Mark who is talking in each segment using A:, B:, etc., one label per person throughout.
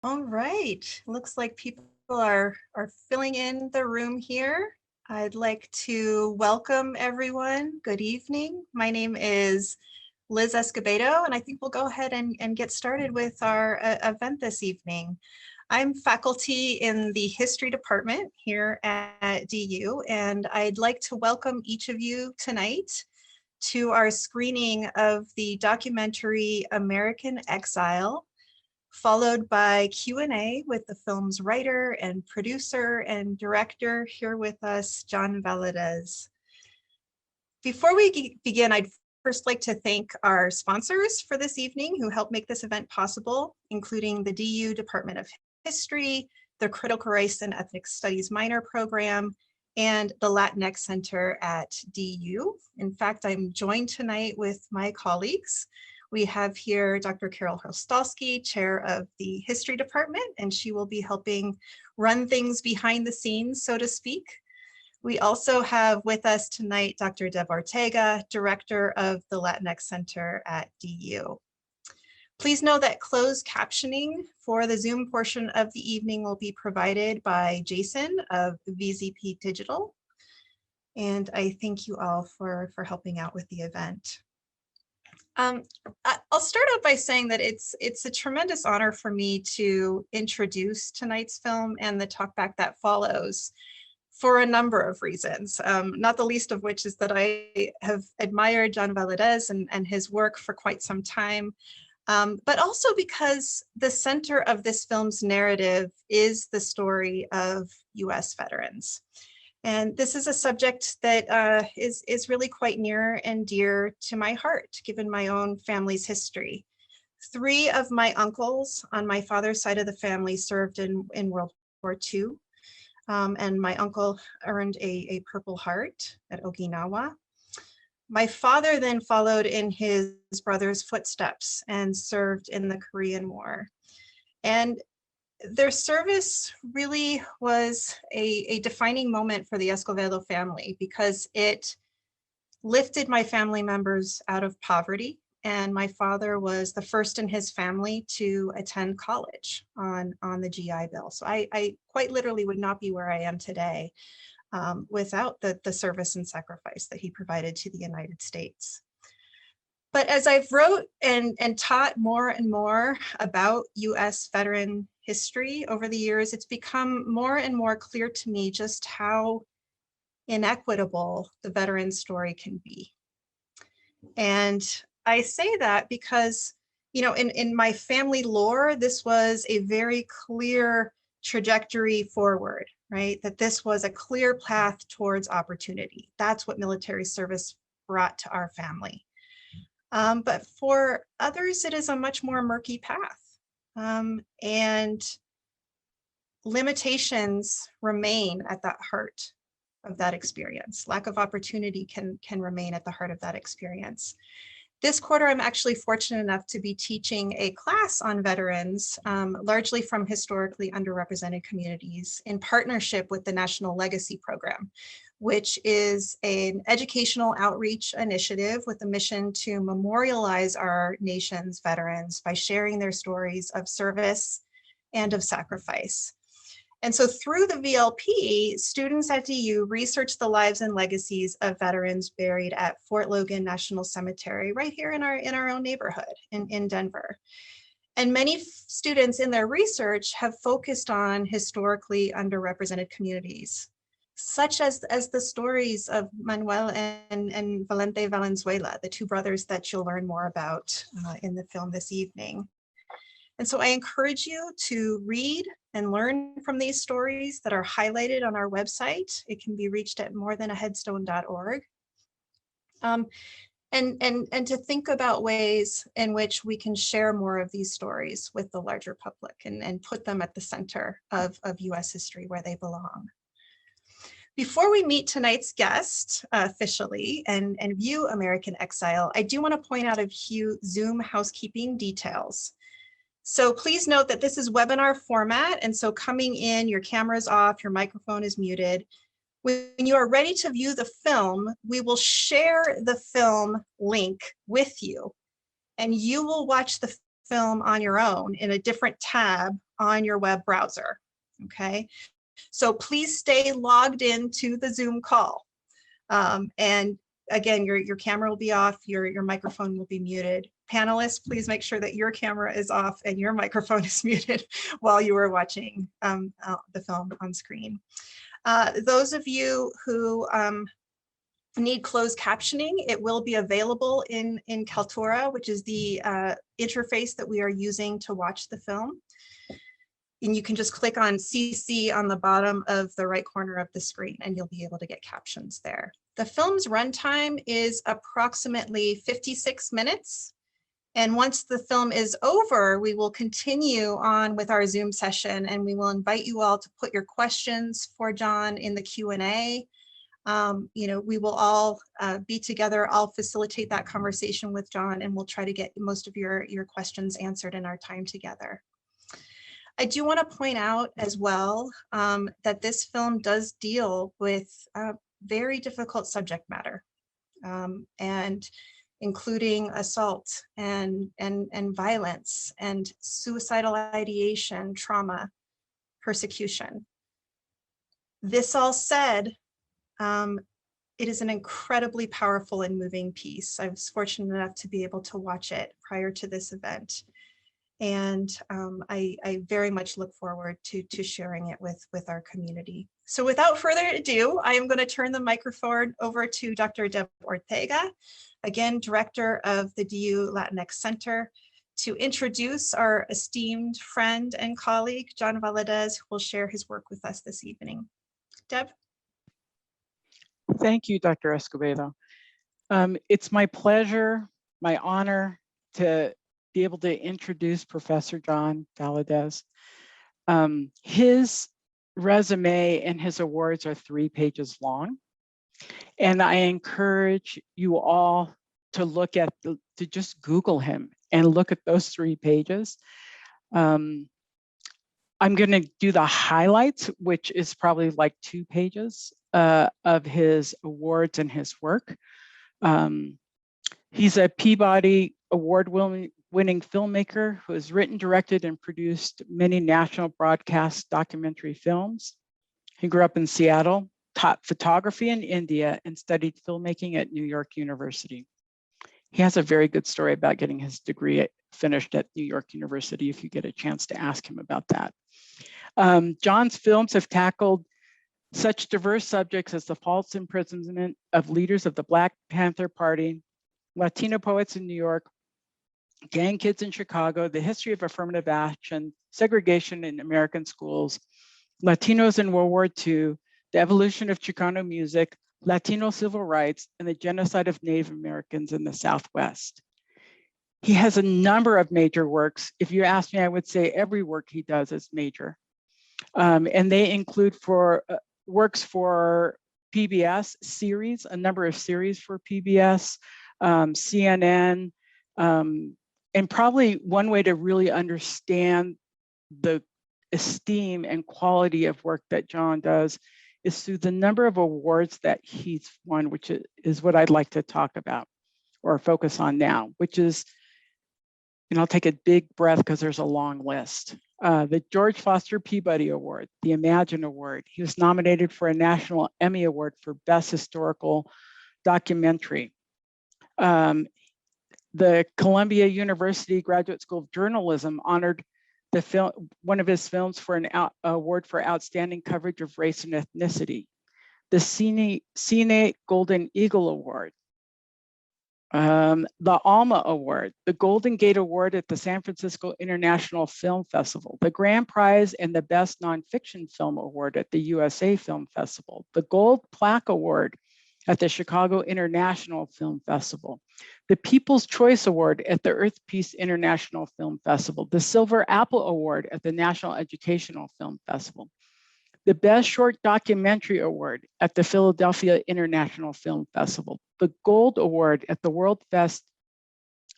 A: All right, looks like people are filling in the room here. I'd like to welcome everyone. Good evening. My name is Liz Escobedo, and I think we'll go ahead and get started with our event this evening. I'm faculty in the history department here at DU, and I'd like to welcome each of you tonight to our screening of the documentary American Exile, followed by Q&A with the film's writer and producer and director here with us, John Valadez. Before we begin, I'd first like to thank our sponsors for this evening who helped make this event possible, including the DU Department of History, the Critical Race and Ethnic Studies minor program, and the Latinx Center at DU. In fact, I'm joined tonight with my colleagues. We have here Dr. Carol Hrostalski, chair of the history department, and she will be helping run things behind the scenes, so to speak. We also have with us tonight Dr. Deb Ortega, director of the Latinx Center at DU. Please know that closed captioning for the Zoom portion of the evening will be provided by Jason of VZP Digital. And I thank you all for helping out with the event. I'll start out by saying that it's a tremendous honor for me to introduce tonight's film and the talkback that follows for a number of reasons, not the least of which is that I have admired John Valadez and his work for quite some time, but also because the center of this film's narrative is the story of US veterans. And this is a subject that is really quite near and dear to my heart, given my own family's history. 3 of my uncles on my father's side of the family served in World War II. And my uncle earned a Purple Heart at Okinawa. My father then followed in his brother's footsteps and served in the Korean War. And their service really was a defining moment for the Escobedo family because it lifted my family members out of poverty. And my father was the first in his family to attend college on the GI Bill. So I quite literally would not be where I am today without the service and sacrifice that he provided to the United States. But as I've wrote and taught more and more about US veteran history over the years, it's become more and more clear to me just how inequitable the veteran story can be. And I say that because, you know, in my family lore, this was a very clear trajectory forward, right? That this was a clear path towards opportunity. That's what military service brought to our family. But for others, it is a much more murky path. And limitations remain at that heart of that experience. Lack of opportunity can remain at the heart of that experience. This quarter, I'm actually fortunate enough to be teaching a class on veterans, largely from historically underrepresented communities in partnership with the National Legacy Program, which is an educational outreach initiative with a mission to memorialize our nation's veterans by sharing their stories of service and of sacrifice. And so through the VLP, students at DU research the lives and legacies of veterans buried at Fort Logan National Cemetery right here in our own neighborhood in Denver. And many students in their research have focused on historically underrepresented communities, such as the stories of Manuel and Valente Valenzuela, the 2 brothers that you'll learn more about in the film this evening. And so I encourage you to read and learn from these stories that are highlighted on our website. It can be reached at morethan-a-headstone.org. And to think about ways in which we can share more of these stories with the larger public and put them at the center of US history where they belong. Before we meet tonight's guest officially and view American Exile, I do want to point out a few Zoom housekeeping details. So please note that this is webinar format, and so coming in, your camera is off, your microphone is muted. When you are ready to view the film, we will share the film link with you, and you will watch the film on your own in a different tab on your web browser, okay? So please stay logged in to the Zoom call. And again, your camera will be off, your microphone will be muted. Panelists, please make sure that your camera is off and your microphone is muted while you are watching the film on screen. Those of you who need closed captioning, it will be available in Kaltura, which is the interface that we are using to watch the film. And you can just click on CC on the bottom of the right corner of the screen and you'll be able to get captions there. The film's runtime is approximately 56 minutes. And once the film is over, we will continue on with our Zoom session and we will invite you all to put your questions for John in the Q&A. You know, we will all be together. I'll facilitate that conversation with John and we'll try to get most of your questions answered in our time together. I do want to point out as well that this film does deal with very difficult subject matter, and including assault and violence and suicidal ideation, trauma, persecution. This all said, it is an incredibly powerful and moving piece. I was fortunate enough to be able to watch it prior to this event. And I very much look forward to sharing it with our community. So without further ado, I am going to turn the microphone over to Dr. Deb Ortega, again, director of the DU Latinx Center, to introduce our esteemed friend and colleague, John Valadez, who will share his work with us this evening. Deb?
B: Thank you, Dr. Escobedo. It's my pleasure, my honor to be able to introduce Professor John Valadez. His resume and his awards are 3 pages long. And I encourage you all to look at, to just Google him and look at those 3 pages. I'm gonna do the highlights, which is probably like 2 pages of his awards and his work. He's a Peabody Award-winning filmmaker who has written, directed, and produced many national broadcast documentary films. He grew up in Seattle, taught photography in India, and studied filmmaking at New York University. He has a very good story about getting his degree finished at New York University, if you get a chance to ask him about that. John's films have tackled such diverse subjects as the false imprisonment of leaders of the Black Panther Party, Latino poets in New York, gang kids in Chicago, the history of affirmative action, segregation in American schools, Latinos in World War II, the evolution of Chicano music, Latino civil rights, and the genocide of Native Americans in the Southwest. He has a number of major works. If you ask me, I would say every work he does is major. And they include works for PBS series, a number of series for PBS, CNN, and probably one way to really understand the esteem and quality of work that John does is through the number of awards that he's won, which is what I'd like to talk about or focus on now, which is, and I'll take a big breath because there's a long list. The George Foster Peabody Award, the Imagine Award. He was nominated for a National Emmy Award for Best Historical Documentary. The Columbia University Graduate School of Journalism honored one of his films for an award for outstanding coverage of race and ethnicity. The Cine Golden Eagle Award. The Alma Award, the Golden Gate Award at the San Francisco International Film Festival, the Grand Prize and the Best Nonfiction Film Award at the USA Film Festival, the Gold Plaque Award at the Chicago International Film Festival, the People's Choice Award at the Earth Peace International Film Festival, the Silver Apple Award at the National Educational Film Festival, the Best Short Documentary Award at the Philadelphia International Film Festival, the Gold Award at the World Fest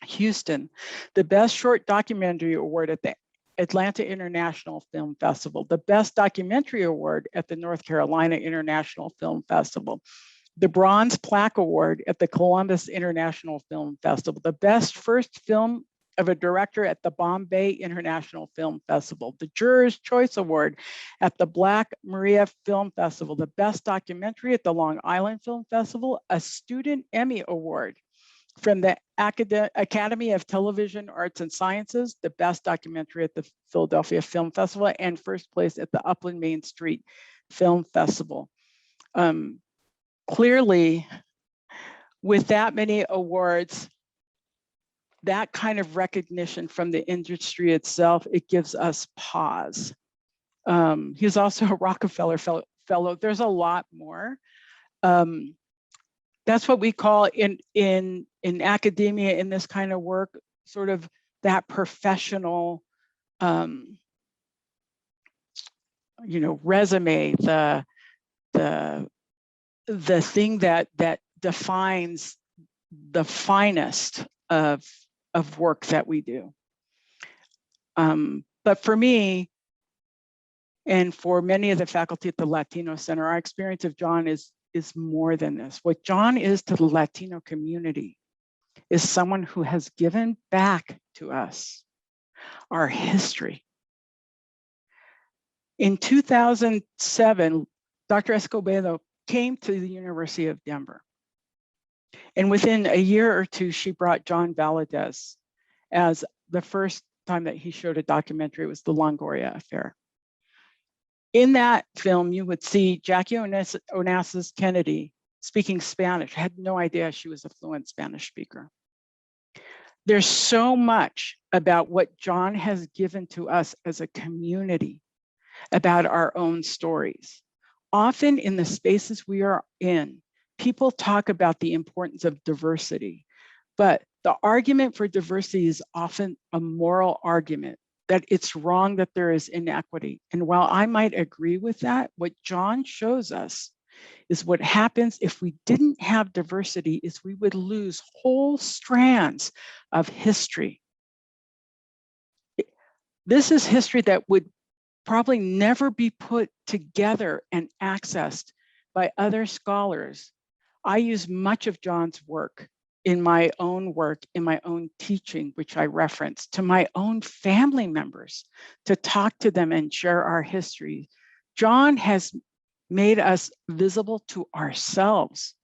B: Houston, the Best Short Documentary Award at the Atlanta International Film Festival, the Best Documentary Award at the North Carolina International Film Festival, the Bronze Plaque Award at the Columbus International Film Festival, the Best First Film of a director at the Bombay International Film Festival, the Juror's Choice Award at the Black Maria Film Festival, the Best Documentary at the Long Island Film Festival, a Student Emmy Award from the Academy of Television Arts and Sciences, the Best Documentary at the Philadelphia Film Festival, and first place at the Upland Main Street Film Festival. Clearly, with that many awards, that kind of recognition from the industry itself, it gives us pause. He's also a Rockefeller Fellow. There's a lot more. That's what we call in academia, in this kind of work, sort of that professional, resume, the thing that defines the finest of work that we do. But for me, and for many of the faculty at the Latino Center, our experience of John is more than this. What John is to the Latino community is someone who has given back to us our history. In 2007, Dr. Escobedo came to the University of Denver. And within a year or two, she brought John Valadez as the first time that he showed a documentary. It was the Longoria Affair. In that film, you would see Jackie Onassis Kennedy speaking Spanish. I had no idea she was a fluent Spanish speaker. There's so much about what John has given to us as a community about our own stories. Often in the spaces we are in, people talk about the importance of diversity, but the argument for diversity is often a moral argument, that it's wrong that there is inequity. And while I might agree with that, what John shows us is what happens if we didn't have diversity is we would lose whole strands of history. This is history that would probably never be put together and accessed by other scholars. I use much of John's work in my own teaching, which I reference, to my own family members, to talk to them and share our history. John has made us visible to ourselves,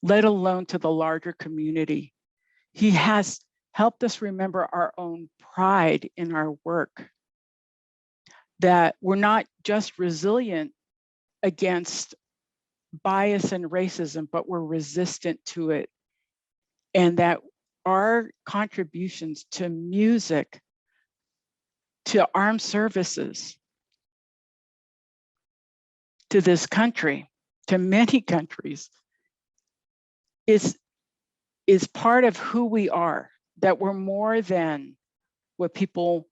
B: let alone to the larger community. He has helped us remember our own pride in our work, that we're not just resilient against bias and racism, but we're resistant to it. And that our contributions to music, to armed services, to this country, to many countries, is part of who we are, that we're more than what people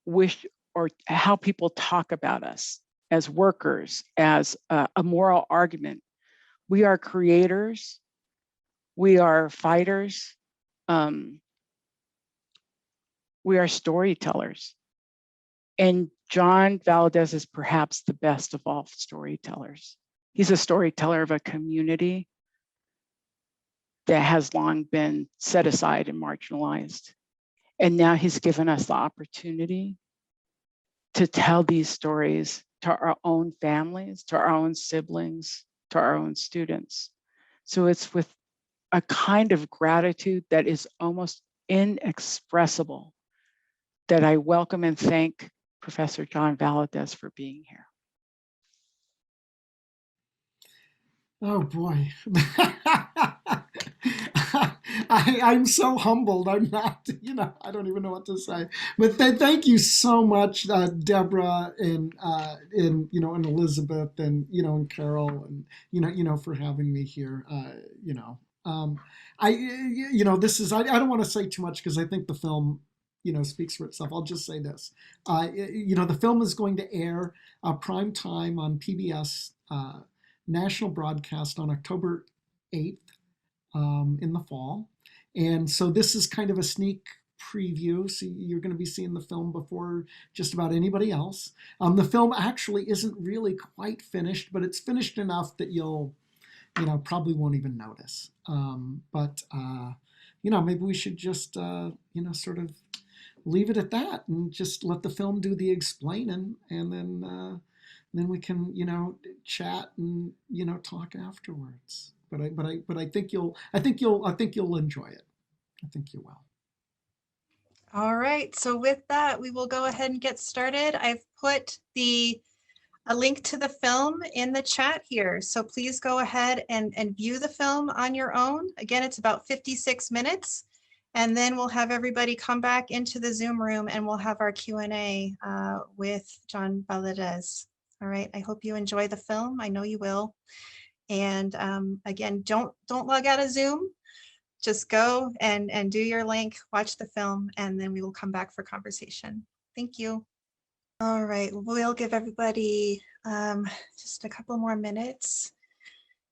B: wish or how people talk about us as workers, as a moral argument. We are creators. We are fighters. We are storytellers. And John Valadez is perhaps the best of all storytellers. He's a storyteller of a community that has long been set aside and marginalized. And now he's given us the opportunity to tell these stories to our own families, to our own siblings, to our own students. So it's with a kind of gratitude that is almost inexpressible that I welcome and thank Professor John Valadez for being here.
C: Oh boy. I'm so humbled. I'm not, I don't even know what to say. But thank you so much, Deborah and and Elizabeth and and Carol and for having me here. This is I don't want to say too much because I think the film speaks for itself. I'll just say this. The film is going to air prime time on PBS national broadcast on October 8th in the fall. And so this is kind of a sneak preview. So you're going to be seeing the film before just about anybody else. The film actually isn't really quite finished, but it's finished enough that you'll probably won't even notice. But maybe we should just, sort of leave it at that and just let the film do the explaining, and then we can, chat and, talk afterwards. But I think you'll enjoy it. I think you will.
A: All right, so with that, we will go ahead and get started. I've put a link to the film in the chat here. So please go ahead and view the film on your own. Again, it's about 56 minutes. And then we'll have everybody come back into the Zoom room and we'll have our Q&A with John Valadez. All right, I hope you enjoy the film. I know you will. And again, don't log out of Zoom. Just go and do your link, watch the film, and then we will come back for conversation. Thank you. All right, we'll give everybody just a couple more minutes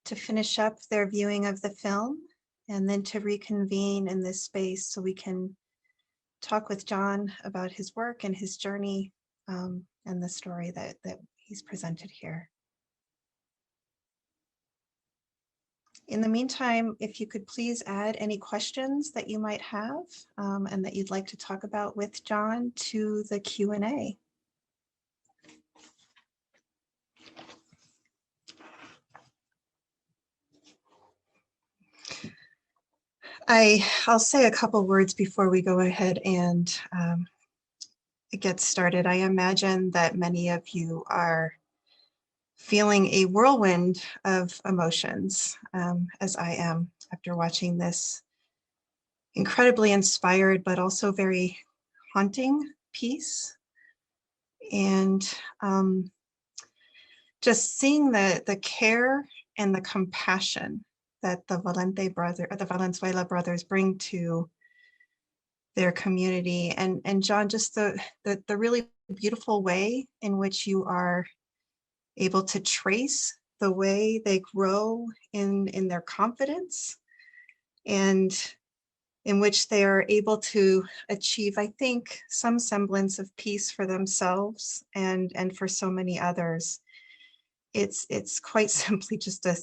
A: to finish up their viewing of the film and then to reconvene in this space so we can talk with John about his work and his journey and the story that he's presented here. In the meantime, if you could please add any questions that you might have and that you'd like to talk about with John to the Q&A. I'll say a couple words before we go ahead and get started. I imagine that many of you are feeling a whirlwind of emotions, as I am after watching this incredibly inspired, but also very haunting piece. And just seeing the care and the compassion that the Valenzuela brothers bring to their community. And John, just the really beautiful way in which you are able to trace the way they grow in their confidence and in which they are able to achieve, I think, some semblance of peace for themselves and for so many others. It's quite simply just a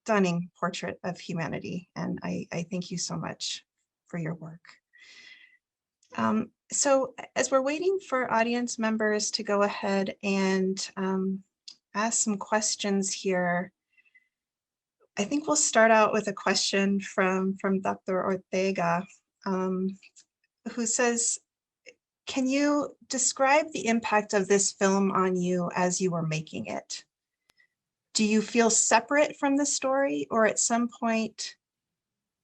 A: stunning portrait of humanity. And I thank you so much for your work. So as we're waiting for audience members to go ahead and ask some questions here, I think we'll start out with a question from Dr. Ortega, who says, can you describe the impact of this film on you as you were making it? Do you feel separate from the story, or at some point,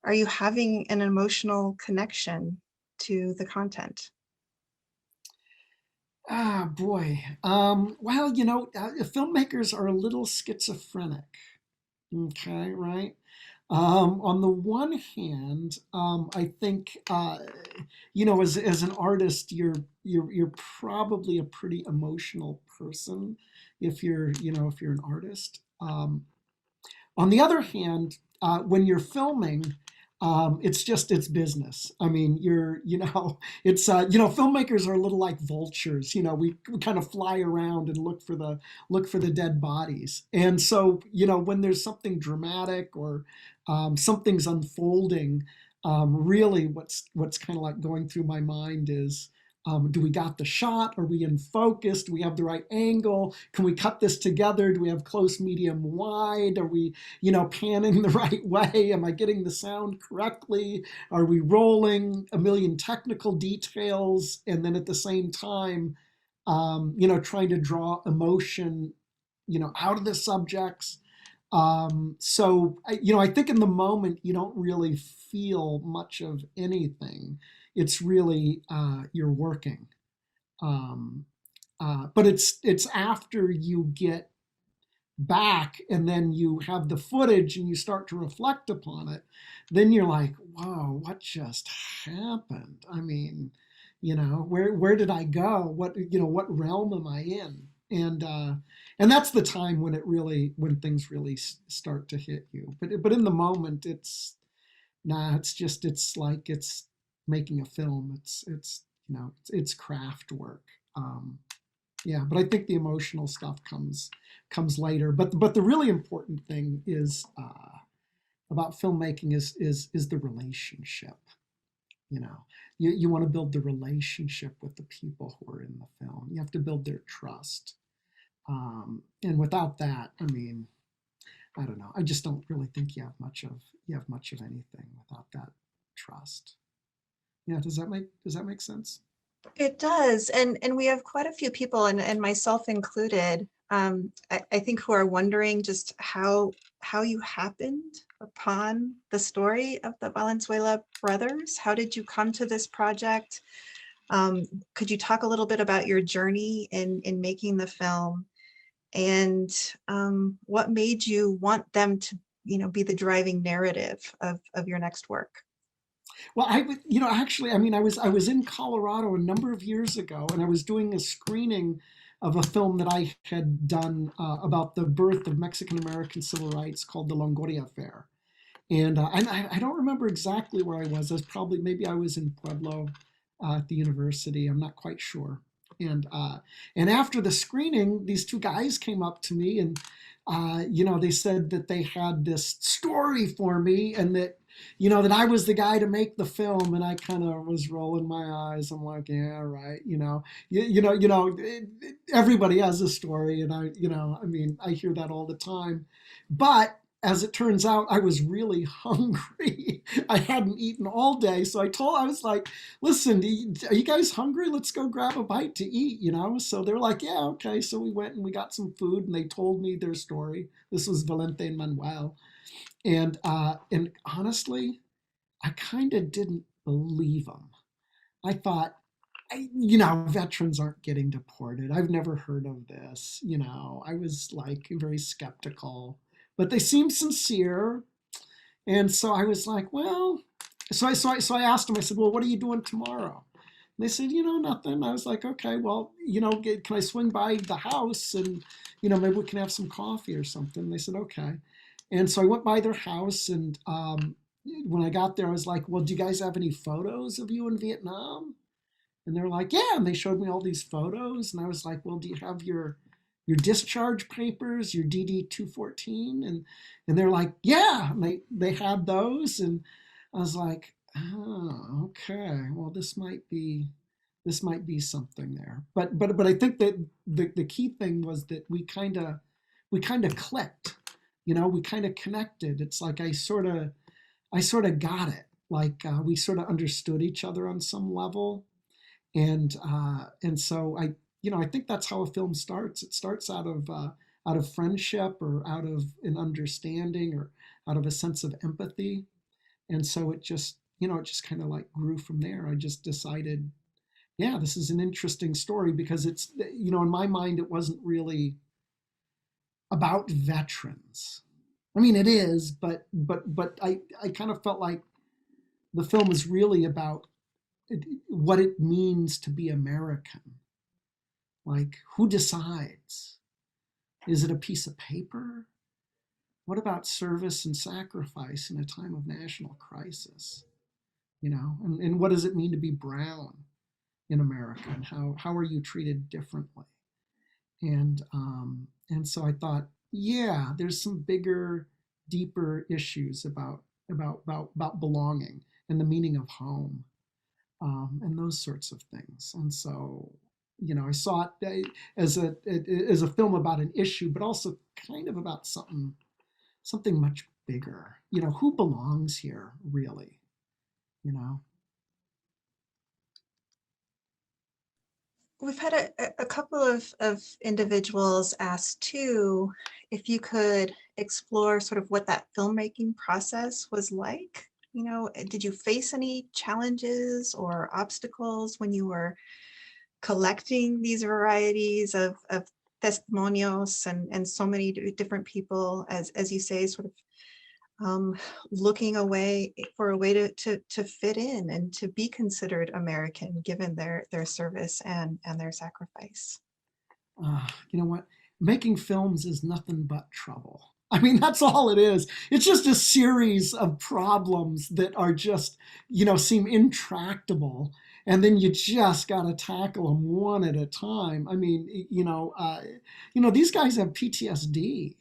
A: are you having an emotional connection to the content?
C: Ah, boy. Well, filmmakers are a little schizophrenic. Okay, right? On the one hand, I think as an artist, you're probably a pretty emotional person if you're an artist. On the other hand, when you're filming, it's business. I mean, filmmakers are a little like vultures. We kind of fly around and look for the dead bodies. And so, when there's something dramatic or something's unfolding, really what's kind of like going through my mind is, do we got the shot? Are we in focus? Do we have the right angle? Can we cut this together? Do we have close, medium, wide? Are we, panning the right way? Am I getting the sound correctly? Are we rolling a million technical details? And then at the same time, trying to draw emotion, out of the subjects. So, I think in the moment, you don't really feel much of anything. It's really, you're working. But it's after you get back and then you have the footage and you start to reflect upon it, then you're like, whoa, what just happened? I mean, where did I go? What realm am I in? And that's the time when things really start to hit you. But in the moment, it's like it's making a film. It's craft work. Yeah, but I think the emotional stuff comes later. But the really important thing is about filmmaking is the relationship. You know, you want to build the relationship with the people who are in the film. You have to build their trust. And without that, I mean, I don't know. I just don't really think you have much of anything without that trust. Yeah, does that make sense?
A: It does. And we have quite a few people, and myself included, I think, who are wondering just how you happened upon the story of the Valenzuela brothers. How did you come to this project? Could you talk a little bit about your journey in making the film, and what made you want them to, be the driving narrative of your next work?
C: Well, actually, I mean, I was in Colorado a number of years ago, and I was doing a screening of a film that I had done about the birth of Mexican American civil rights called the Longoria Affair. And I don't remember exactly where I was. Maybe I was in Pueblo at the university. I'm not quite sure. And after the screening, these two guys came up to me and they said that they had this story for me, and that that I was the guy to make the film. And I kind of was rolling my eyes. I'm like, yeah, right. Everybody has a story, and I mean, I hear that all the time. But as it turns out, I was really hungry. I hadn't eaten all day. So I was like, listen, are you guys hungry? Let's go grab a bite to eat, So they're like, yeah, okay. So we went and we got some food, and they told me their story. This was Valente and Manuel. And honestly, I kind of didn't believe them. I thought, veterans aren't getting deported. I've never heard of this. I was like very skeptical, but they seemed sincere. And so I was like, well, so I asked them, I said, well, what are you doing tomorrow? And they said, nothing. I was like, okay, well, can I swing by the house and, maybe we can have some coffee or something? They said, okay. And so I went by their house, and when I got there, I was like, well, do you guys have any photos of you in Vietnam? And they're like, yeah. And they showed me all these photos. And I was like, well, do you have your discharge papers, your DD 214? And they're like, yeah. And they had those. And I was like, oh, okay. Well, this might be something there. But I think that the key thing was that we kind of clicked. We kind of connected. It's like I sort of got it. Like we sort of understood each other on some level. And so I think that's how a film starts. It starts out of friendship, or out of an understanding, or out of a sense of empathy. And so it just kind of like grew from there. I just decided, yeah, this is an interesting story, because it's, in my mind, it wasn't really about veterans. I mean, it is, but I kind of felt like the film is really about what it means to be American. Like, who decides? Is it a piece of paper? What about service and sacrifice in a time of national crisis? And what does it mean to be brown in America? And how are you treated differently? And so I thought, yeah, there's some bigger, deeper issues about belonging and the meaning of home, and those sorts of things. And so, I saw it as a film about an issue, but also kind of about something much bigger. Who belongs here, really?
A: We've had a couple of individuals ask too, if you could explore sort of what that filmmaking process was like. Did you face any challenges or obstacles when you were collecting these varieties of testimonios and so many different people, as you say, sort of looking for a way to fit in and to be considered American, given their service and their sacrifice?
C: You know what? Making films is nothing but trouble. I mean, that's all it is. It's just a series of problems that are just, seem intractable. And then you just got to tackle them one at a time. I mean, these guys have PTSD.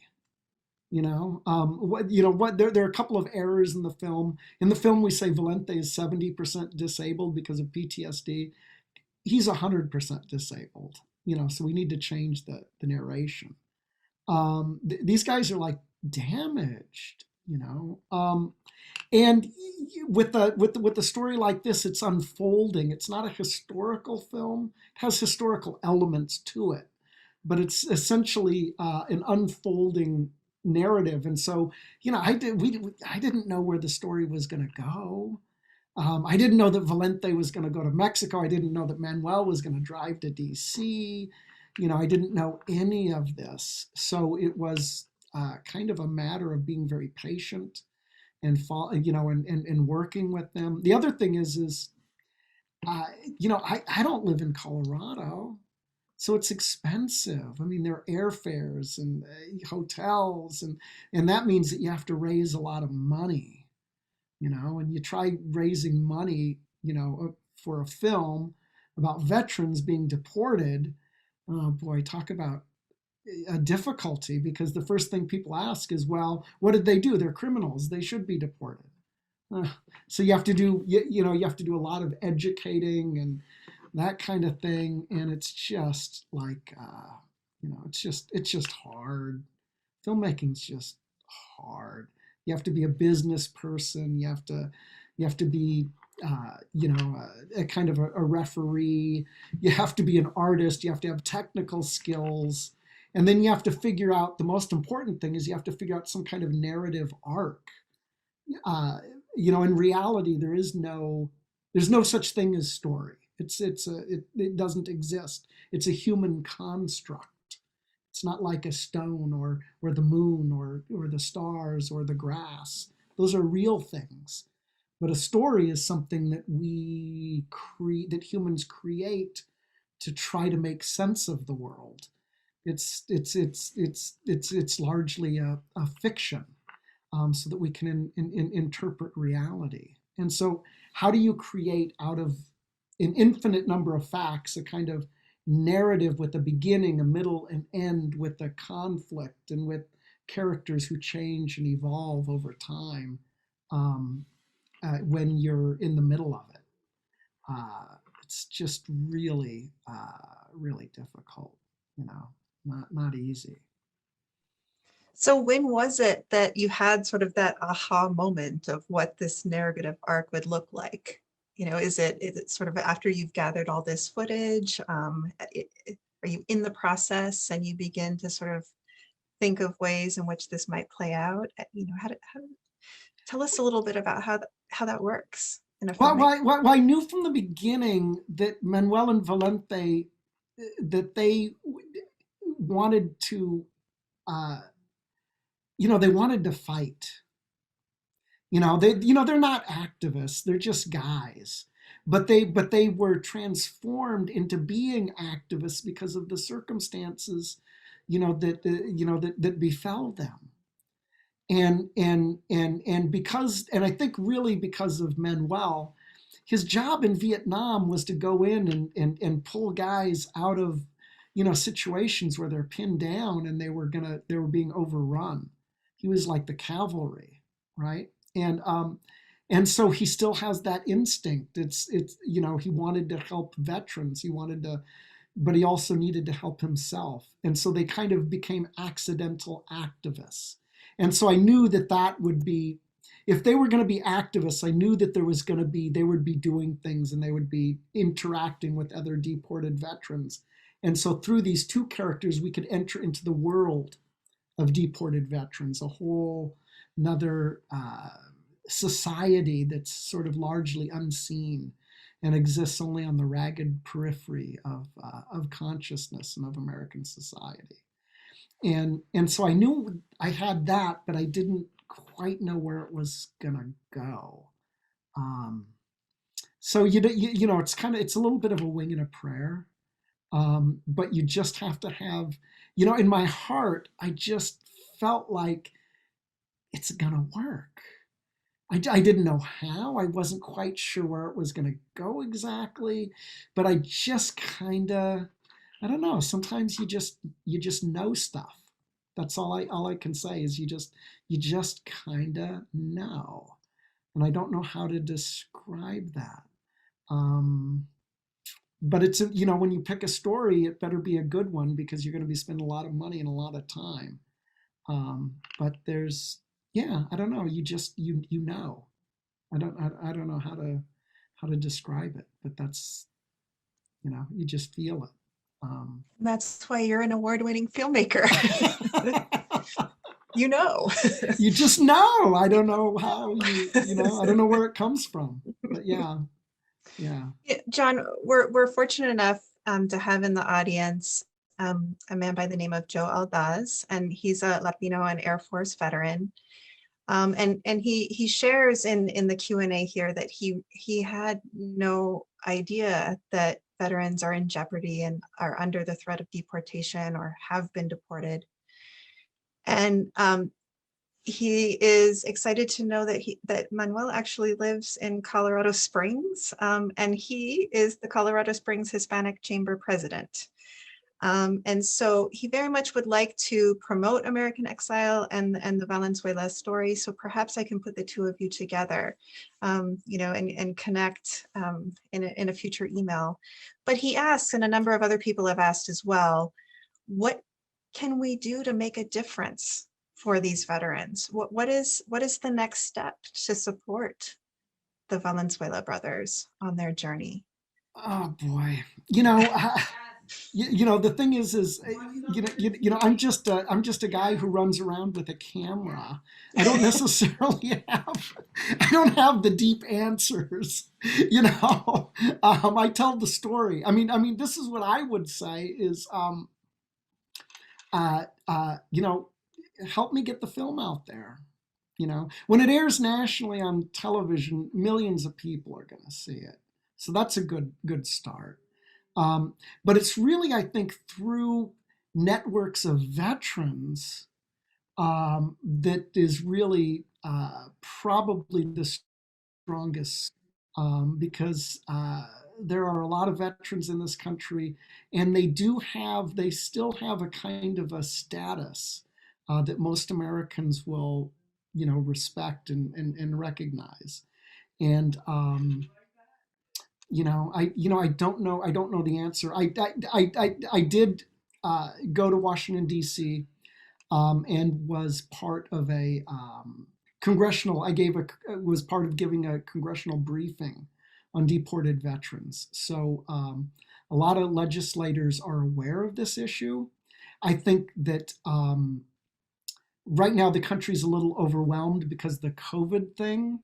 C: There are a couple of errors in the film. In the film, we say Valente is 70% disabled because of PTSD. He's 100% disabled. So we need to change the narration. These guys are like damaged. And with a story like this, it's unfolding. It's not a historical film. It has historical elements to it, but it's essentially an unfolding narrative. And so, I didn't know where the story was going to go. I didn't know that Valente was going to go to Mexico. I didn't know that Manuel was going to drive to DC. I didn't know any of this. So it was kind of a matter of being very patient and and working with them. The other thing is I don't live in Colorado, so it's expensive. I mean, there are airfares and hotels, and that means that you have to raise a lot of money, and you try raising money, for a film about veterans being deported. Oh boy, talk about a difficulty, because the first thing people ask is, well, what did they do? They're criminals. They should be deported. So you have to do, you have to do a lot of educating and that kind of thing. And it's just like, it's just hard. Filmmaking's just hard. You have to be a business person. You have to be, a kind of a referee. You have to be an artist. You have to have technical skills. And then you have to figure out, the most important thing is you have to figure out some kind of narrative arc. In reality, there's no such thing as story. It doesn't exist. It's a human construct. It's not like a stone or the moon or the stars or the grass. Those are real things. But a story is something that that humans create to try to make sense of the world. It's largely a fiction, so that we can interpret reality. And so, how do you create out of an infinite number of facts a kind of narrative with a beginning, a middle, and end, with a conflict and with characters who change and evolve over time, when you're in the middle of it? It's just really, really difficult. Not easy.
A: So when was it that you had sort of that aha moment of what this narrative arc would look like? Is it sort of after you've gathered all this footage? Are you in the process and you begin to sort of think of ways in which this might play out? Tell us a little bit about how that works in a film.
C: Well, I knew from the beginning that Manuel and Valente, that they wanted to, they wanted to fight. They're not activists. They're just guys. But they were transformed into being activists because of the circumstances, that befell them. And because, and I think really because of Manuel, his job in Vietnam was to go in and pull guys out of, situations where they're pinned down and they were being overrun. He was like the cavalry, right? And so he still has that instinct. It's he wanted to help veterans. But he also needed to help himself. And so they kind of became accidental activists. And so I knew that would be, if they were going to be activists, I knew that they would be doing things and they would be interacting with other deported veterans. And so through these two characters, we could enter into the world of deported veterans, a whole another society that's sort of largely unseen and exists only on the ragged periphery of consciousness and of American society. And so I knew I had that, but I didn't quite know where it was gonna go. So it's a little bit of a wing and a prayer, but you just have to have, in my heart, I just felt like it's gonna work. I didn't know how. I wasn't quite sure where it was gonna go exactly, but I just kind of, I don't know. Sometimes you just know stuff. That's all I can say is you just kind of know, and I don't know how to describe that. Um, but it's when you pick a story, it better be a good one because you're going to be spending a lot of money and a lot of time. But there's I don't know. You just you know. I don't know how to describe it, but that's you just feel it.
A: That's why you're an award-winning filmmaker. You know.
C: You just know. I don't know how I don't know where it comes from, but yeah.
A: Yeah, John, we're fortunate enough to have in the audience a man by the name of Joe Aldaz, and he's a Latino and Air Force veteran. And he shares in the Q&A here that he had no idea that veterans are in jeopardy and are under the threat of deportation or have been deported. And he is excited to know that Manuel actually lives in Colorado Springs, and he is the Colorado Springs Hispanic Chamber president. And so he very much would like to promote American Exile and the Valenzuela story. So perhaps I can put the two of you together, and connect in a future email. But he asks, and a number of other people have asked as well, what can we do to make a difference for these veterans? What is the next step to support the Valenzuela brothers on their journey?
C: Oh boy, the thing is I'm just a guy who runs around with a camera. I don't necessarily I don't have the deep answers. I tell the story. I mean, this is what I would say is, help me get the film out there. When it airs nationally on television, millions of people are going to see it. So that's a good start. But it's really, I think, through networks of veterans that is really probably the strongest, because there are a lot of veterans in this country, and they still have a kind of a status that most Americans will, respect and recognize. And I don't know the answer. I did go to Washington D.C. And was part of a congressional. Was part of giving a congressional briefing on deported veterans. So a lot of legislators are aware of this issue. I think that right now the country's a little overwhelmed because the COVID thing.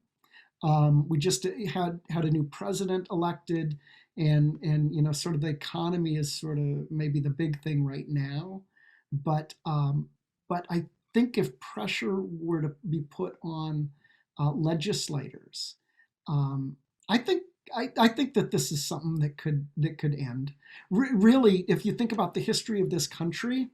C: We just had a new president elected, and sort of the economy is sort of maybe the big thing right now. But I think if pressure were to be put on legislators, I think I think that this is something that could end. Really, if you think about the history of this country,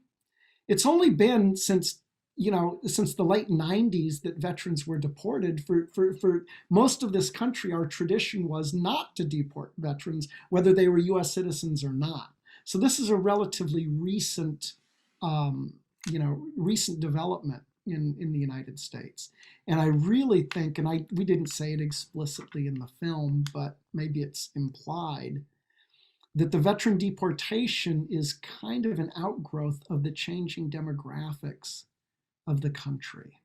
C: it's only been since the late 90s that veterans were deported. For most of this country, our tradition was not to deport veterans, whether they were US citizens or not. So this is a relatively recent, recent development in the United States. And I really think, and we didn't say it explicitly in the film, but maybe it's implied, that the veteran deportation is kind of an outgrowth of the changing demographics of the country.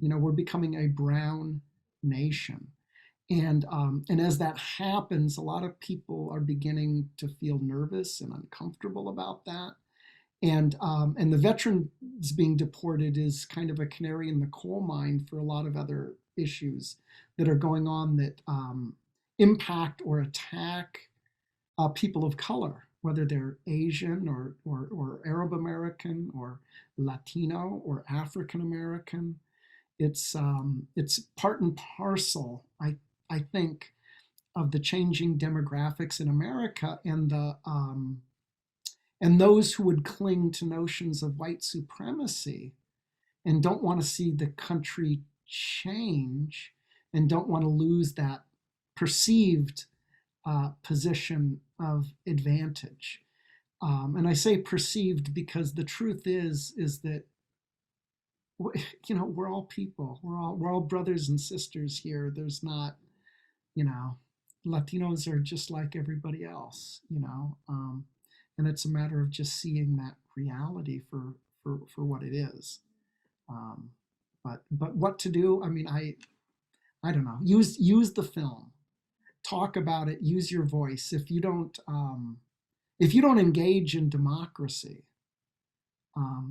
C: We're becoming a brown nation. And as that happens, a lot of people are beginning to feel nervous and uncomfortable about that. And the veterans being deported is kind of a canary in the coal mine for a lot of other issues that are going on that impact or attack people of color, whether they're Asian or Arab American or Latino or African American. It's part and parcel, I think, of the changing demographics in America, and those who would cling to notions of white supremacy and don't want to see the country change and don't want to lose that perceived position of advantage. And I say perceived because the truth is that we're all people. We're all brothers and sisters here. There's not, you know, Latinos are just like everybody else, and it's a matter of just seeing that reality for what it is. Um, but what to do? I mean, I don't know. Use the film, talk about it, use your voice. If you don't engage in democracy,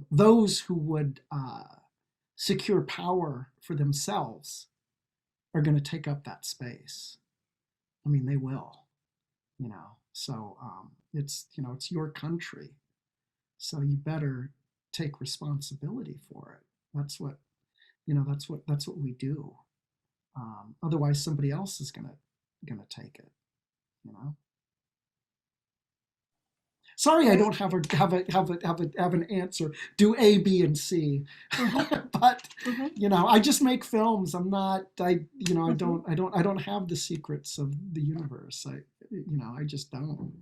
C: those who would secure power for themselves are going to take up that space. I mean, they will, So it's your country, so you better take responsibility for it. That's what we do. Otherwise, somebody else is gonna take it. You know. Sorry, I don't have an answer. Do A, B, and C, but I just make films. I'm not. I don't have the secrets of the universe. I just don't.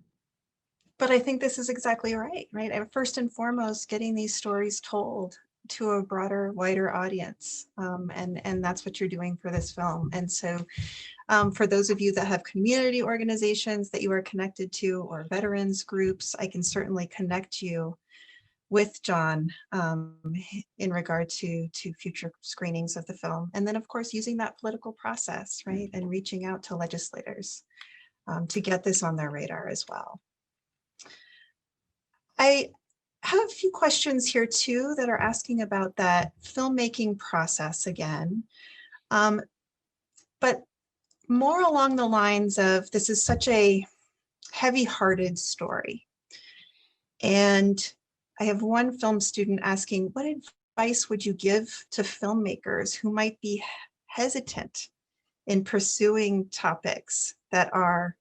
A: But I think this is exactly right. And first and foremost, getting these stories told to a broader, wider audience, and that's what you're doing for this film. And so, for those of you that have community organizations that you are connected to, or veterans groups, I can certainly connect you with John in regard to future screenings of the film. And then, of course, using that political process, right, and reaching out to legislators to get this on their radar as well. I have a few questions here too that are asking about that filmmaking process again, but more along the lines of, this is such a heavy-hearted story. And I have one film student asking, what advice would you give to filmmakers who might be hesitant in pursuing topics that are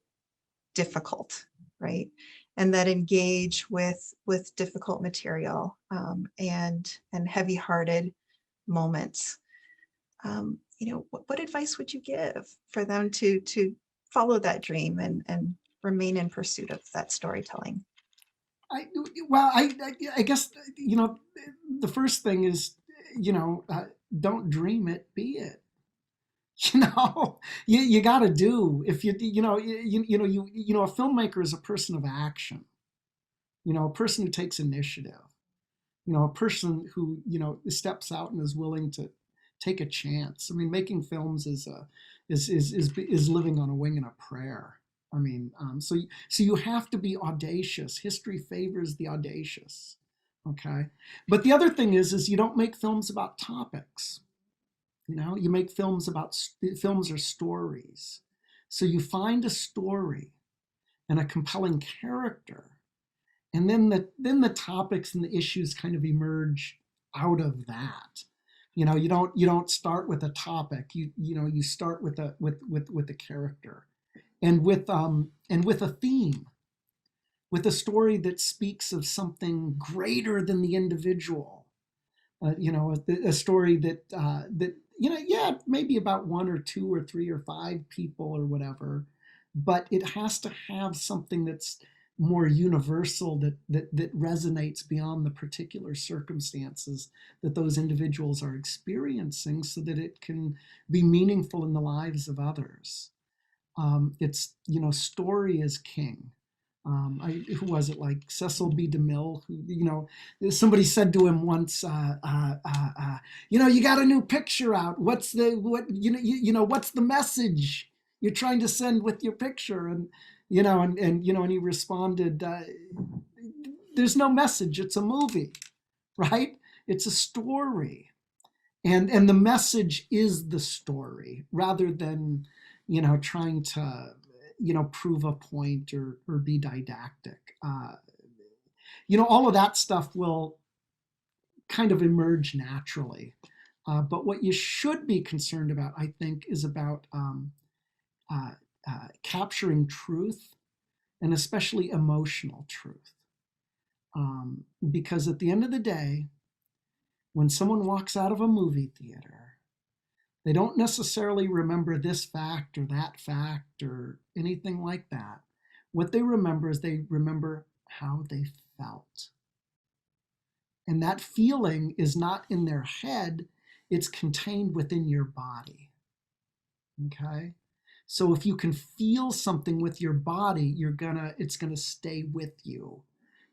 A: difficult, right? And that engage with difficult material and heavy-hearted moments. What advice would you give for them to follow that dream and remain in pursuit of that storytelling?
C: I guess the first thing is don't dream it, be it. You got to do. If a filmmaker is a person of action. A person who takes initiative. A person who steps out and is willing to take a chance. I mean, making films is living on a wing and a prayer. I mean, so you have to be audacious. History favors the audacious. Okay, but the other thing is you don't make films about topics. You make films are stories. So you find a story and a compelling character, and then the topics and the issues kind of emerge out of that. You don't start with a topic. You start with a character, and with a theme, with a story that speaks of something greater than the individual. A story that maybe about one or two or three or five people or whatever, but it has to have something that's more universal, that resonates beyond the particular circumstances that those individuals are experiencing, so that it can be meaningful in the lives of others. It's story is king. Who was it, like Cecil B. DeMille, who, somebody said to him once, you got a new picture out. What's the message you're trying to send with your picture? And he responded, there's no message. It's a movie, right? It's a story. And the message is the story, rather than, trying to, prove a point or be didactic. All of that stuff will kind of emerge naturally. But what you should be concerned about, I think, is about capturing truth, and especially emotional truth. Because at the end of the day, when someone walks out of a movie theater, they don't necessarily remember this fact or that fact or anything like that. What they remember is they remember how they felt. And that feeling is not in their head, it's contained within your body. Okay? So if you can feel something with your body, it's gonna stay with you.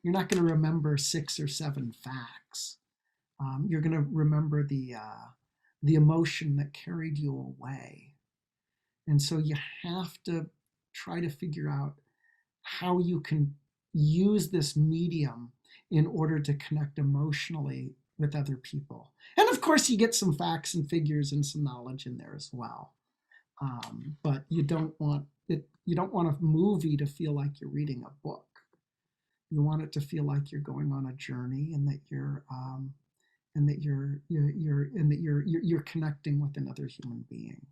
C: You're not gonna remember 6 or 7 facts. You're gonna remember the emotion that carried you away. And so you have to try to figure out how you can use this medium in order to connect emotionally with other people. And of course, you get some facts and figures and some knowledge in there as well. But you don't want it. You don't want a movie to feel like you're reading a book. You want it to feel like you're going on a journey, and that you're connecting with another human being,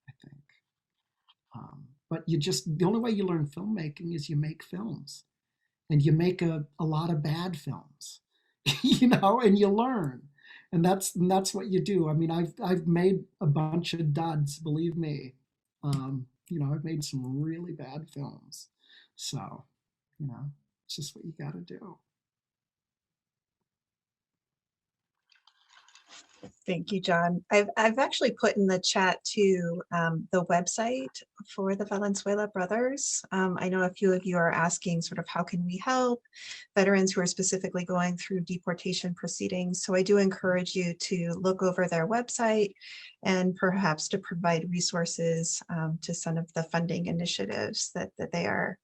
C: I think. But the only way you learn filmmaking is you make films, and you make a lot of bad films, and you learn. And that's what you do. I mean, I've made a bunch of duds, believe me. I've made some really bad films. So, it's just what you got to do.
A: Thank you, John. I've actually put in the chat to the website for the Valenzuela brothers. I know a few of you are asking sort of how can we help veterans who are specifically going through deportation proceedings. So I do encourage you to look over their website and perhaps to provide resources to some of the funding initiatives that they are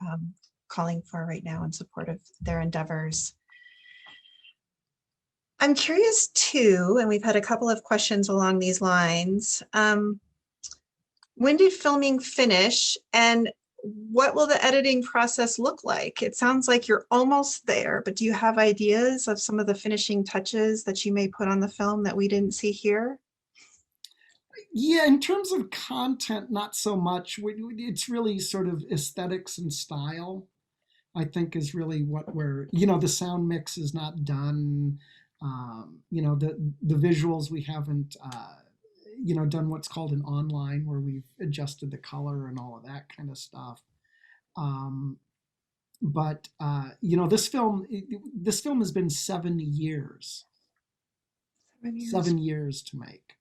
A: calling for right now in support of their endeavors. I'm curious too, and we've had a couple of questions along these lines. When did filming finish, and what will the editing process look like? It sounds like you're almost there, but do you have ideas of some of the finishing touches that you may put on the film that we didn't see here?
C: Yeah, in terms of content, not so much. It's really sort of aesthetics and style, I think, is really what the sound mix is not done. The visuals, we haven't done what's called an online, where we've adjusted the color and all of that kind of stuff. But this film has been 7 years.
A: 7 years.
C: 7 years to make.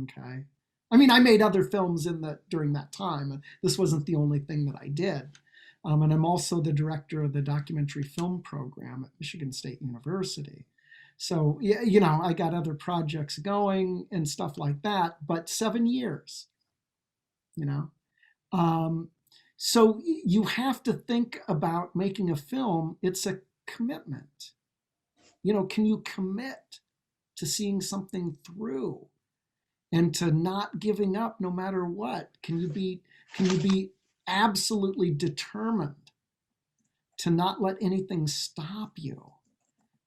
C: Okay. I mean, I made other films during that time. This wasn't the only thing that I did. And I'm also the director of the documentary film program at Michigan State University. So, I got other projects going and stuff like that, but 7 years, So you have to think about making a film. It's a commitment. Can you commit to seeing something through and to not giving up no matter what? Can you be absolutely determined to not let anything stop you?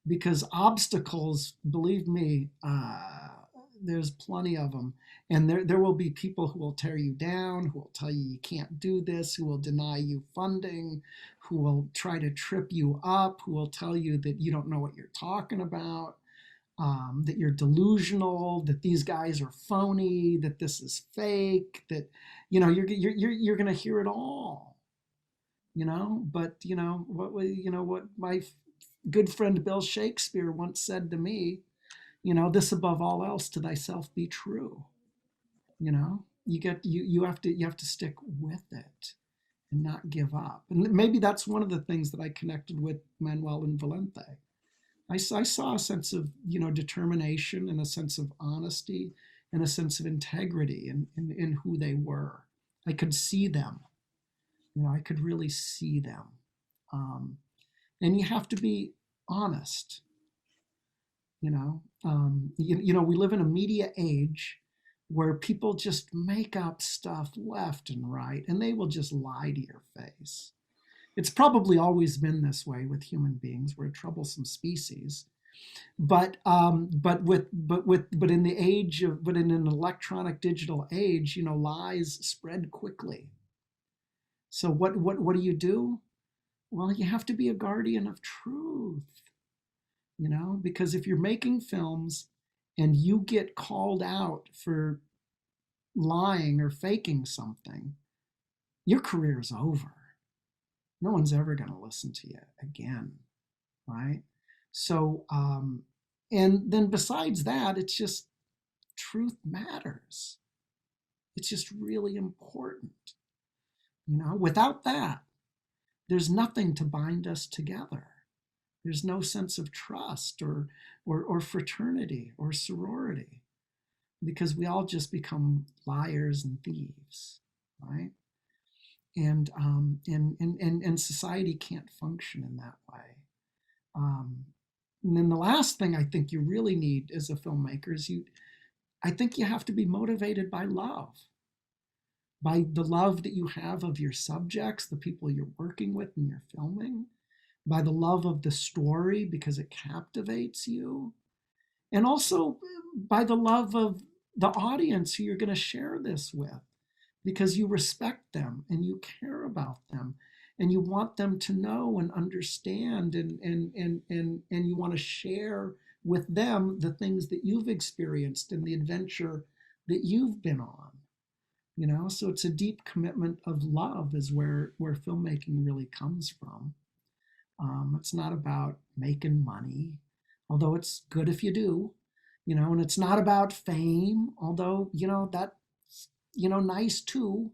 C: Because obstacles, believe me, there's plenty of them. And there will be people who will tear you down, who will tell you can't do this, who will deny you funding, who will try to trip you up, who will tell you that you don't know what you're talking about, that you're delusional, that these guys are phony, that this is fake, that, you're going to hear it all, But, what my good friend Bill Shakespeare once said to me, this above all else, to thyself be true. You have to stick with it and not give up. And maybe that's one of the things that I connected with Manuel and Valente. I saw a sense of determination, and a sense of honesty, and a sense of integrity in who they were. I could see them. I could really see them. And you have to be honest. We live in a media age where people just make up stuff left and right, and they will just lie to your face. It's probably always been this way with human beings. We're a troublesome species, but in an electronic digital age, lies spread quickly. So what do? Well, you have to be a guardian of truth. Because if you're making films and you get called out for lying or faking something, your career is over. No one's ever going to listen to you again, right? So, and then besides that, it's just truth matters. It's just really important. Without that, there's nothing to bind us together. There's no sense of trust or fraternity or sorority, because we all just become liars and thieves, right? And society can't function in that way. And then the last thing I think you really need as a filmmaker is I think you have to be motivated by love, by the love that you have of your subjects, the people you're working with and you're filming, by the love of the story because it captivates you, and also by the love of the audience who you're going to share this with, because you respect them and you care about them and you want them to know and understand, and you want to share with them the things that you've experienced and the adventure that you've been on. So it's a deep commitment of love is where filmmaking really comes from. It's not about making money, although it's good if you do, and it's not about fame, although, that's, nice too.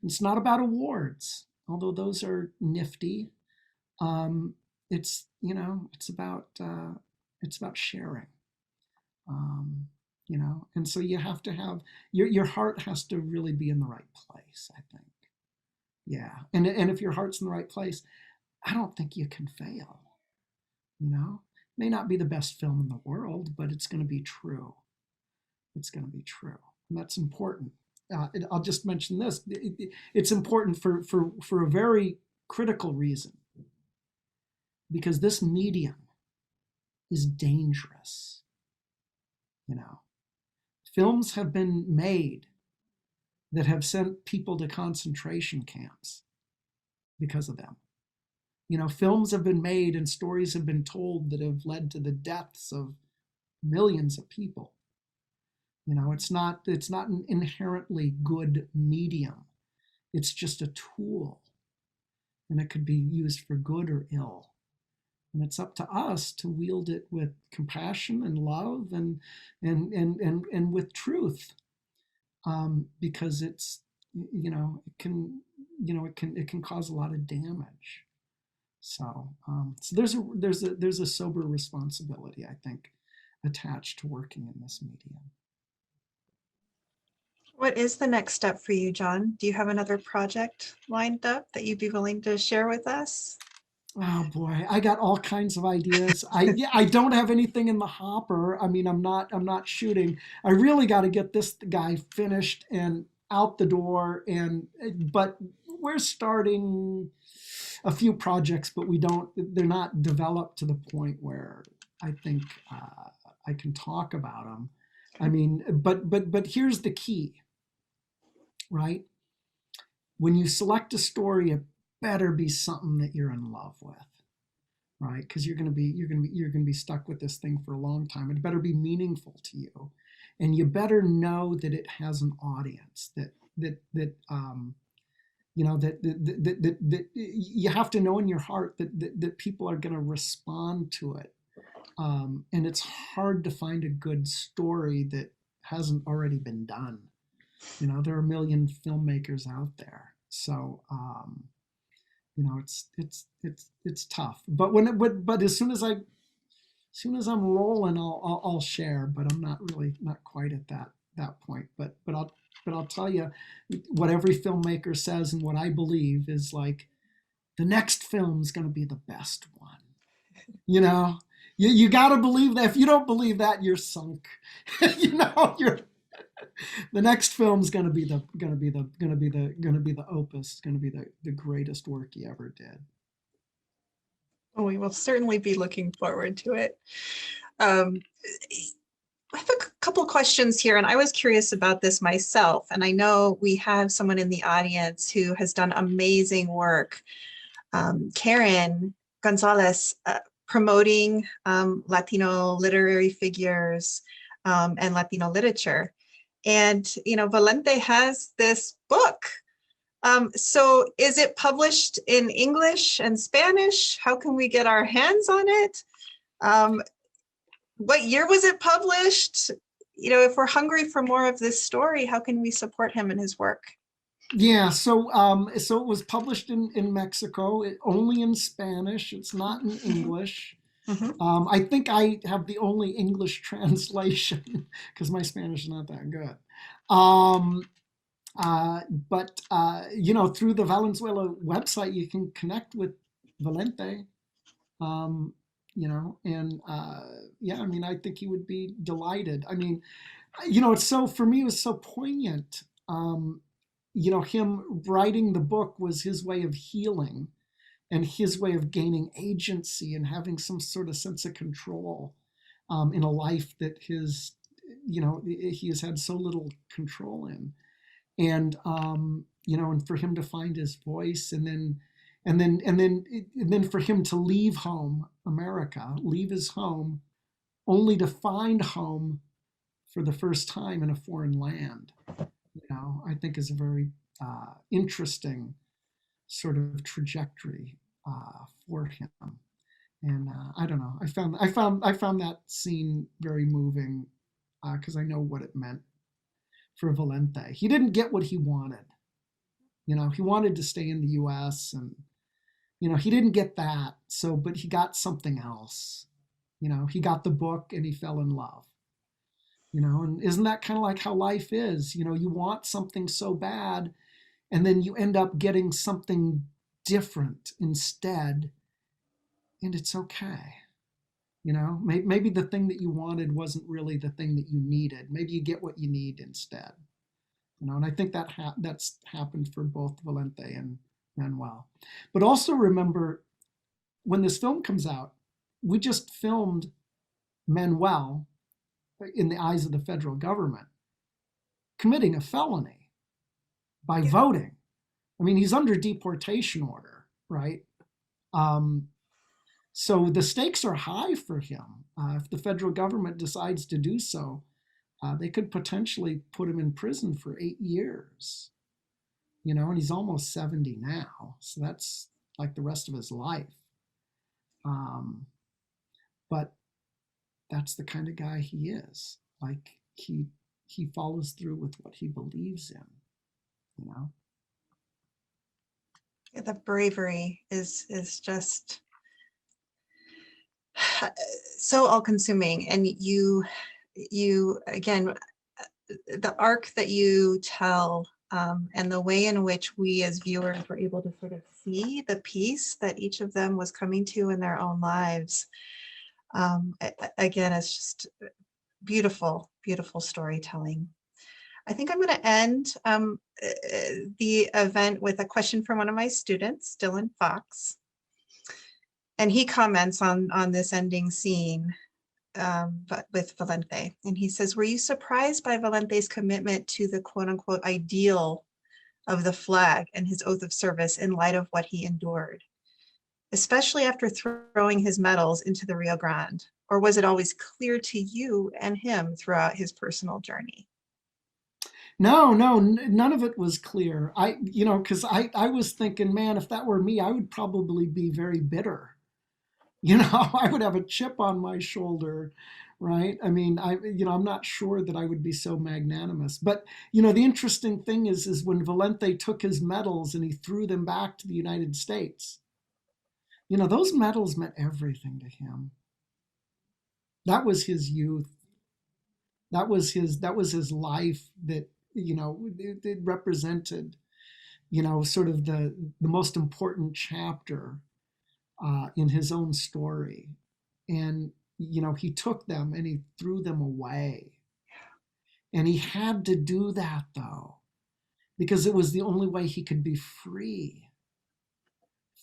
C: It's not about awards, although those are nifty. It's, it's about sharing, and so you have to have, your heart has to really be in the right place, I think. Yeah. And if your heart's in the right place, I don't think you can fail. May not be the best film in the world, but it's going to be true. It's going to be true, and that's important. I'll just mention this: it's important for a very critical reason, because this medium is dangerous. Films have been made that have sent people to concentration camps because of them. Films have been made and stories have been told that have led to the deaths of millions of people. It's not an inherently good medium. It's just a tool, and it could be used for good or ill. And it's up to us to wield it with compassion and love and with truth, because it's, it can cause a lot of damage. So there's a sober responsibility, I think, attached to working in this medium.
A: What is the next step for you, John? Do you have another project lined up that you'd be willing to share with us?
C: Oh boy, I got all kinds of ideas. I don't have anything in the hopper. I mean, I'm not shooting. I really got to get this guy finished and out the door, but we're starting a few projects, but they're not developed to the point where I think I can talk about them. I mean, but here's the key, right? When you select a story, it better be something that you're in love with, right? Because you're gonna be stuck with this thing for a long time. It better be meaningful to you, and you better know that it has an audience. That you have to know in your heart that people are going to respond to it. And it's hard to find a good story that hasn't already been done. There are a million filmmakers out there, so it's tough. But as soon as I'm rolling, I'll share. But I'm not quite at that point. But I'll tell you what every filmmaker says, and what I believe is, like, the next film's going to be the best one. You got to believe that. If you don't believe that, you're sunk. You're the next film's going to be the opus, going to be the greatest work he ever did.
A: Well, we will certainly be looking forward to it. I have a couple questions here, and I was curious about this myself. And I know we have someone in the audience who has done amazing work, Karen Gonzalez, promoting Latino literary figures and Latino literature. And, Valente has this book. So is it published in English and Spanish? How can we get our hands on it? What year was it published? You know, if we're hungry for more of this story, how can we support him and his work?
C: Yeah, so it was published in Mexico, only in Spanish. It's not in English.
A: Mhm.
C: I think I have the only English translation because my Spanish is not that good. Um, but through the Valenzuela website, you can connect with Valente. Um, and yeah, I mean, I think he would be delighted. I mean, it's so, for me, it was so poignant. Him writing the book was his way of healing and his way of gaining agency and having some sort of sense of control in a life that he has had so little control in. And for him to find his voice, and then for him to leave home, America, leave his home, only to find home for the first time in a foreign land, I think is a very interesting sort of trajectory for him. And I don't know. I found that scene very moving because I know what it meant for Valente. He didn't get what he wanted. He wanted to stay in the U.S. and he didn't get that. So, but he got something else. He got the book and he fell in love. And isn't that kind of like how life is? You want something so bad, and then you end up getting something different instead, and it's okay. Maybe the thing that you wanted wasn't really the thing that you needed. Maybe you get what you need instead. And I think that's happened for both Valente and Manuel. But also remember, when this film comes out, we just filmed Manuel, in the eyes of the federal government, committing a felony by voting. I mean, he's under deportation order, right? So the stakes are high for him. If the federal government decides to do so, they could potentially put him in prison for 8 years. And he's almost 70 now, so that's like the rest of his life. But that's the kind of guy he is. Like he follows through with what he believes in.
A: The bravery is just so all-consuming. And you again, the arc that you tell, and the way in which we as viewers were able to sort of see the peace that each of them was coming to in their own lives. Again, it's just beautiful, beautiful storytelling. I think I'm going to end the event with a question from one of my students, Dylan Fox. And he comments on this ending scene, but with Valente. And he says, were you surprised by Valente's commitment to the quote unquote ideal of the flag and his oath of service in light of what he endured, especially after throwing his medals into the Rio Grande? Or was it always clear to you and him throughout his personal journey?
C: No, none of it was clear. Because I was thinking, man, if that were me, I would probably be very bitter. I would have a chip on my shoulder, right? I mean, I'm not sure that I would be so magnanimous. But, the interesting thing is when Valente took his medals and he threw them back to the United States, those medals meant everything to him. That was his youth. That was his life that, it represented, sort of the most important chapter in his own story. And, he took them and he threw them away. And he had to do that, though, because it was the only way he could be free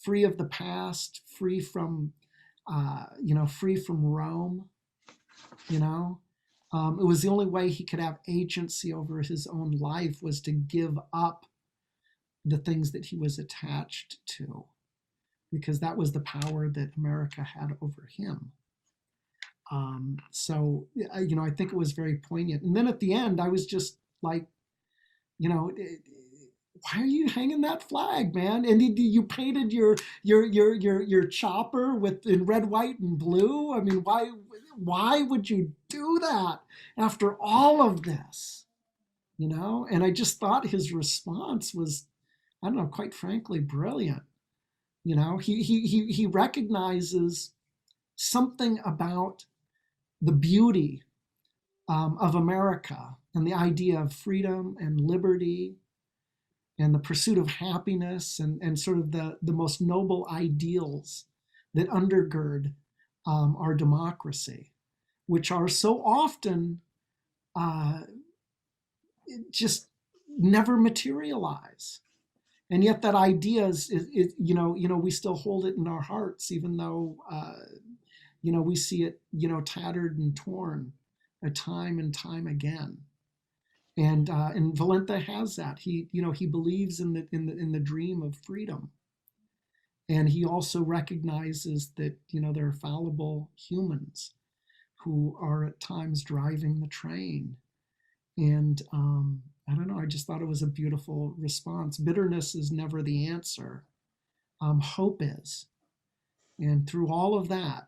C: of the past, free from Rome. It was the only way he could have agency over his own life, was to give up the things that he was attached to, because that was the power that America had over him. So I think it was very poignant. And then at the end, I was just like, why are you hanging that flag, man? And you painted your chopper in red, white, and blue. I mean, why would you do that after all of this? And I just thought his response was, I don't know, quite frankly, brilliant. He recognizes something about the beauty of America and the idea of freedom and liberty and the pursuit of happiness and sort of the most noble ideals that undergird our democracy, which are so often just never materialize. And yet that idea is we still hold it in our hearts, even though we see it tattered and torn time and time again. And Valente has that. He believes in the dream of freedom, and he also recognizes that there are fallible humans who are at times driving the train. And I don't know. I just thought it was a beautiful response. Bitterness is never the answer. Hope is. And through all of that,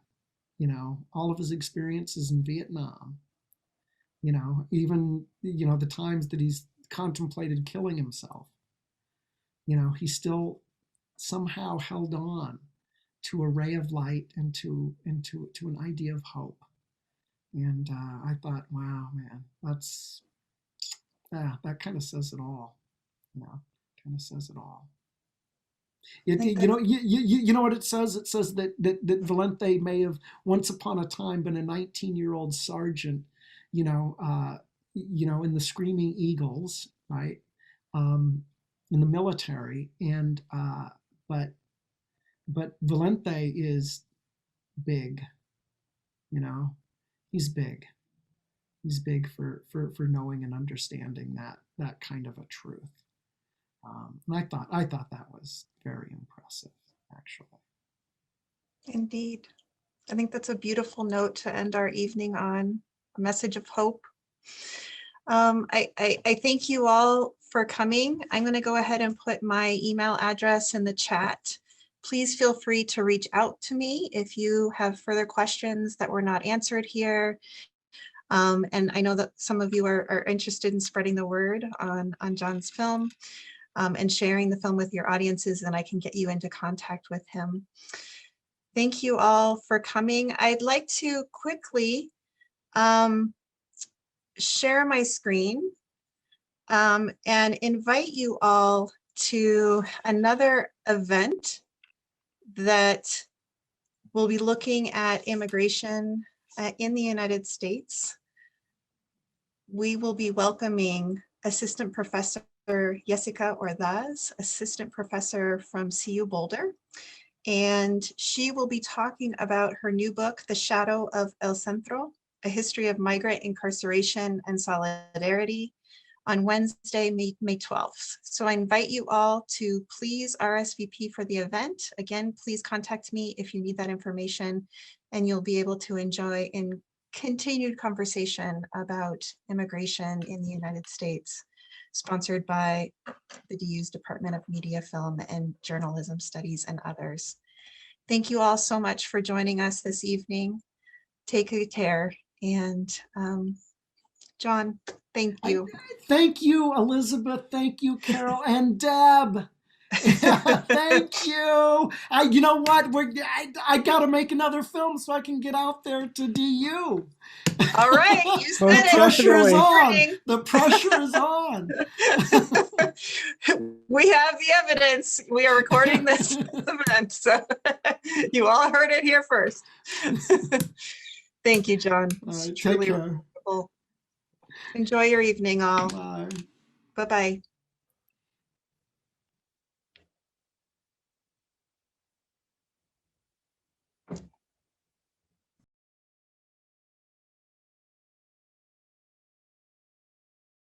C: all of his experiences in Vietnam, even, the times that he's contemplated killing himself, he still somehow held on to a ray of light and to an idea of hope. And I thought, wow, man, that kind of says it all. Kind of says it all. You know what it says? It says that Valente may have once upon a time been a 19-year-old sergeant, in the Screaming Eagles, right, in the military, and but Valente is big, he's big. He's big for knowing and understanding that kind of a truth. And I thought that was very impressive, actually.
A: Indeed. I think that's a beautiful note to end our evening on, a message of hope. I thank you all for coming. I'm going to go ahead and put my email address in the chat. Please feel free to reach out to me if you have further questions that were not answered here. And I know that some of you are interested in spreading the word on John's film and sharing the film with your audiences, and I can get you into contact with him. Thank you all for coming. I'd like to quickly share my screen and invite you all to another event that will be looking at immigration in the United States. We will be welcoming Assistant Professor Jessica Ordaz, Assistant Professor from CU Boulder, and she will be talking about her new book, The Shadow of El Centro, A History of Migrant Incarceration and Solidarity, on Wednesday, May 12th. So I invite you all to please RSVP for the event. Again, please contact me if you need that information, and you'll be able to enjoy in continued conversation about immigration in the United States, sponsored by the DU's Department of Media, Film, and Journalism Studies and others. Thank you all so much for joining us this evening. Take good care. And John, thank you.
C: Thank you, Elizabeth. Thank you, Carol and Deb. Thank you. You know what? I got to make another film so I can get out there to DU.
A: All right, you said
C: The
A: it.
C: pressure is on. The pressure is on.
A: We have the evidence. We are recording this event, so you all heard it here first. Thank you, John.
C: All right, take care.
A: Wonderful. Enjoy your evening, all.
C: Bye.
A: Bye-bye.